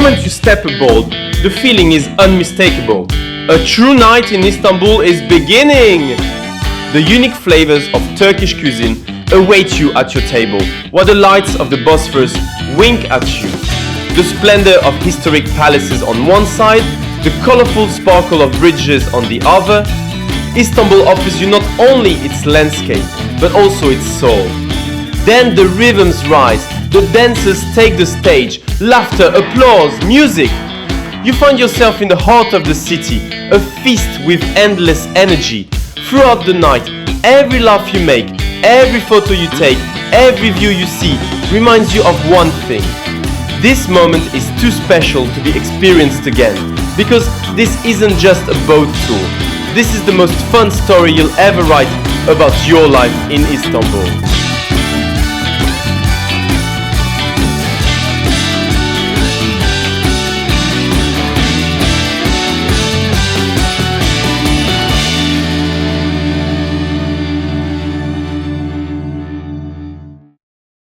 moment you step aboard, the feeling is unmistakable. A true night in Istanbul is beginning! The unique flavors of Turkish cuisine await you at your table, while the lights of the Bosphorus wink at you. The splendor of historic palaces on one side, the colorful sparkle of bridges on the other. Istanbul offers you not only its landscape, but also its soul. Then the rhythms rise, the dancers take the stage, laughter, applause, music. You find yourself in the heart of the city, a feast with endless energy. Throughout the night, every laugh you make, every photo you take, every view you see reminds you of one thing. This moment is too special to be experienced again, because this isn't just a boat tour. This is the most fun story you'll ever write about your life in Istanbul.